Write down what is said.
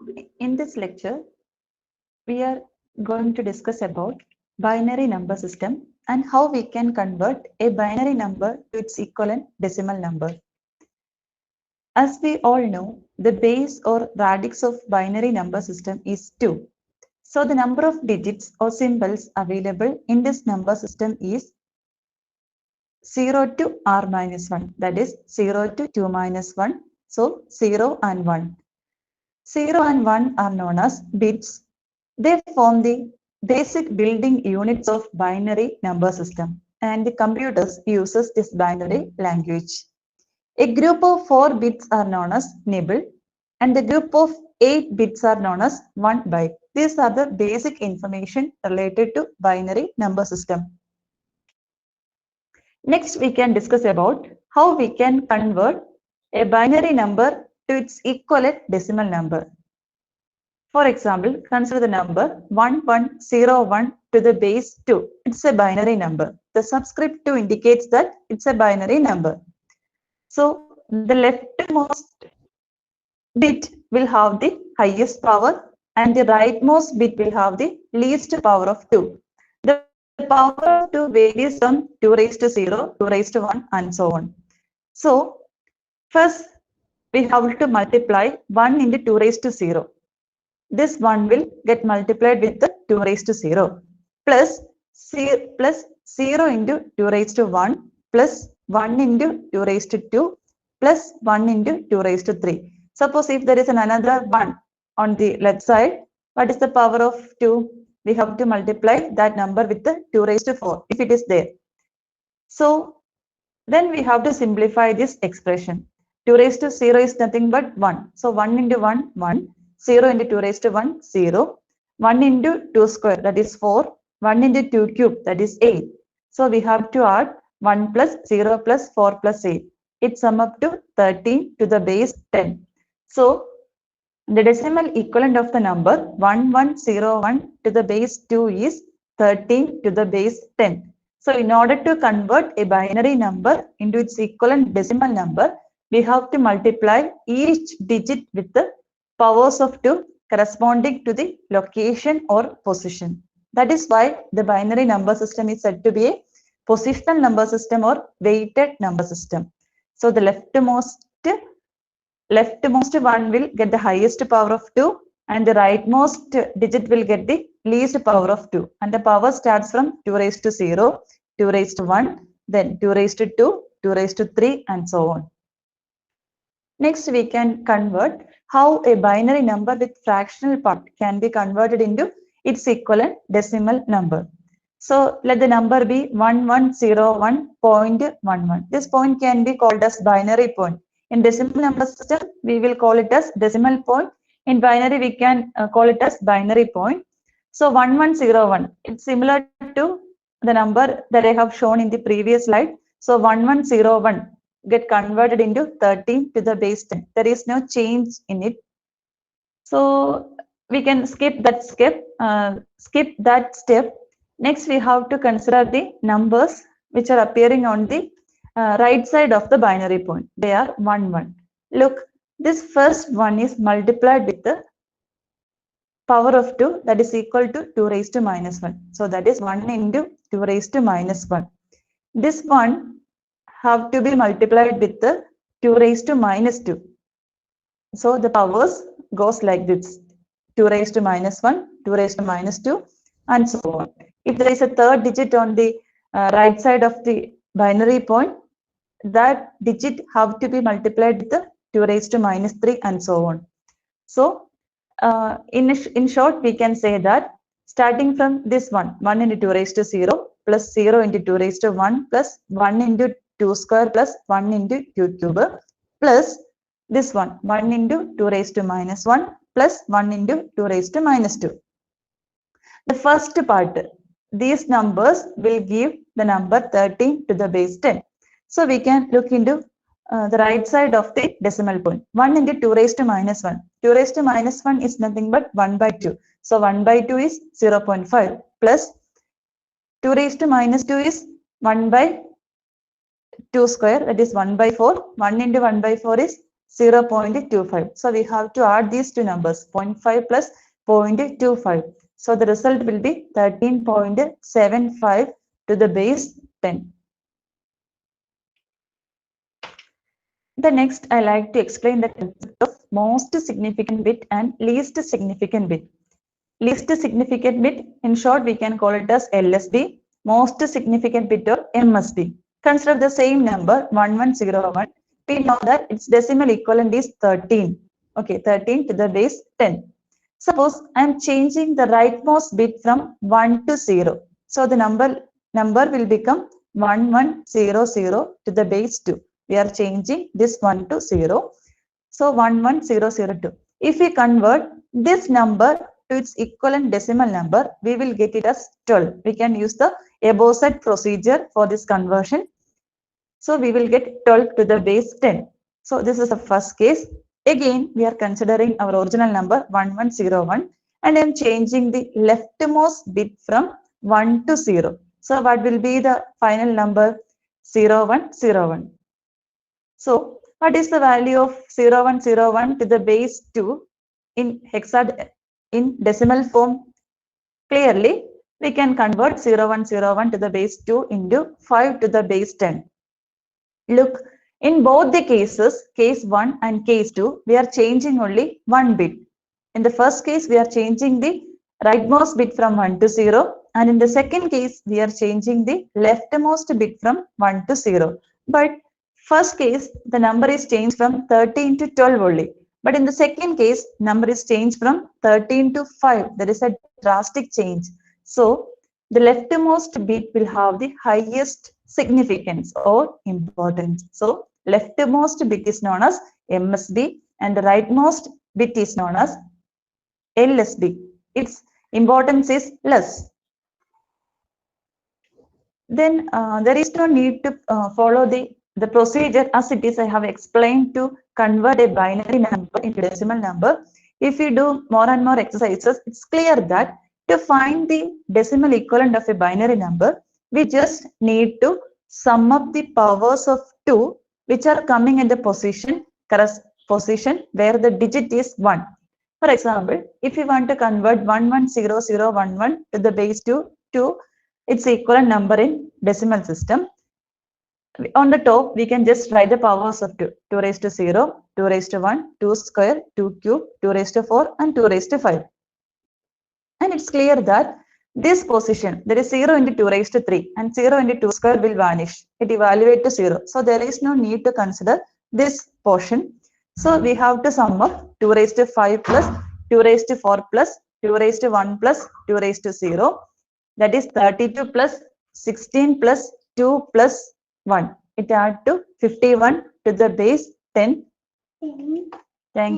In this lecture, we are going to discuss about binary number system and how we can convert a binary number to its equivalent decimal number. As we all know, the base or radix of binary number system is 2. So the number of digits or symbols available in this number system is 0 to r minus 1, that is 0 to 2 minus 1. So 0 and 1. 0 and 1 are known as bits. They form the basic building units of binary number system, and the computers uses this binary language. A group of 4 bits are known as nibble, and the group of 8 bits are known as 1 byte. These are the basic information related to binary number system. Next, we can discuss about how we can convert a binary number to its equivalent decimal number. For example, consider the number 1101 to the base 2. It's a binary number. The subscript 2 indicates that it's a binary number. So the leftmost bit will have the highest power and the rightmost bit will have the least power of 2. The power of 2 varies from 2 raised to 0, 2 raised to 1 and so on. So first we have to multiply 1 into 2 raised to 0. This 1 will get multiplied with the 2 raised to 0 plus 0 into 2 raised to 1 plus 1 into 2 raised to 2 plus 1 into 2 raised to 3. Suppose if there is another 1 on the left side, what is the power of 2? We have to multiply that number with the 2 raised to 4 if it is there. So then we have to simplify this expression. 2 raised to 0 is nothing but 1. So 1 into 1, 1. 0 into 2 raised to 1, 0. 1 into 2 square, that is 4. 1 into 2 cube, that is 8. So we have to add 1 plus 0 plus 4 plus 8. It sums up to 13 to the base 10. So the decimal equivalent of the number 1101 to the base 2 is 13 to the base 10. So in order to convert a binary number into its equivalent decimal number, we have to multiply each digit with the powers of 2 corresponding to the location or position. That is why the binary number system is said to be a positional number system or weighted number system. So the leftmost one will get the highest power of 2 and the rightmost digit will get the least power of 2. And the power starts from 2 raised to 0, 2 raised to 1, then 2 raised to 2, 2 raised to 3 and so on. Next, we can convert how a binary number with fractional part can be converted into its equivalent decimal number. So let the number be 1101.11. This point can be called as binary point. In decimal number system, we will call it as decimal point. In binary, we can call it as binary point. So 1101, it's similar to the number that I have shown in the previous slide. So 1101 get converted into 13 to the base 10. There is no change in it. So we can skip that step. Next, we have to consider the numbers which are appearing on the right side of the binary point. They are 1, 1. Look, this first one is multiplied with the power of 2, that is equal to 2 raised to minus 1. So that is 1 into 2 raised to minus 1. This one have to be multiplied with the 2 raised to minus 2. So the powers goes like this: 2 raised to minus 1, 2 raised to minus 2 and so on. If there is a third digit on the right side of the binary point, that digit have to be multiplied with the 2 raised to minus 3 and so on. So in short, we can say that starting from this one, 1 into 2 raised to 0 plus 0 into 2 raised to 1 plus 1 into 2 square plus 1 into 2 cube plus this one, 1 into 2 raised to minus 1 plus 1 into 2 raised to minus 2. The first part, these numbers will give the number 13 to the base 10. So we can look into the right side of the decimal point. 1 into 2 raised to minus 1. 2 raised to minus 1 is nothing but 1 by 2. So 1 by 2 is 0.5 plus 2 raised to minus 2 is 1 by 2 square, that is 1 by 4. 1 into 1 by 4 is 0.25. So we have to add these two numbers, 0.5 plus 0.25. So the result will be 13.75 to the base 10. The next, I like to explain the concept of most significant bit and least significant bit. Least significant bit, in short, we can call it as LSB. Most significant bit or MSB. Consider the same number 1101. We know that its decimal equivalent is 13. Okay, 13 to the base 10. Suppose I am changing the rightmost bit from 1 to 0. So the number will become 1100 to the base 2. We are changing this 1 to 0. So 11002. If we convert this number to its equivalent decimal number, we will get it as 12. We can use the above said procedure for this conversion. So we will get 12 to the base 10. So this is the first case. Again, we are considering our original number 1101 and I am changing the leftmost bit from 1 to 0. So what will be the final number? 0101. So what is the value of 0101 to the base 2 in decimal form? Clearly, we can convert 0101 to the base 2 into 5 to the base 10. Look, in both the cases, case 1 and case 2, we are changing only one bit. In the first case, we are changing the rightmost bit from 1 to 0. And in the second case, we are changing the leftmost bit from 1 to 0. But first case, the number is changed from 13 to 12 only. But in the second case, number is changed from 13 to 5. There is a drastic change. So the leftmost bit will have the highest significance or importance. So leftmost bit is known as MSB and the rightmost bit is known as LSB. Its importance is less. Then there is no need to follow the procedure as it is. I have explained to convert a binary number into decimal number. If we do more and more exercises, it's clear that to find the decimal equivalent of a binary number, we just need to sum up the powers of 2 which are coming in the position where the digit is 1. For example, if we want to convert 110011 to the base 2 to its equivalent number in decimal system, on the top, we can just write the powers of 2. 2 raised to 0, 2 raised to 1, 2 square, 2 cube, 2 raised to 4 and 2 raised to 5. And it's clear that this position, there is 0 into 2 raised to 3 and 0 into 2 square will vanish. It evaluates to 0. So there is no need to consider this portion. So we have to sum up 2 raised to 5 plus 2 raised to 4 plus 2 raised to 1 plus 2 raised to 0. That is 32 plus 16 plus 2 plus 1. It adds to 51 to the base 10.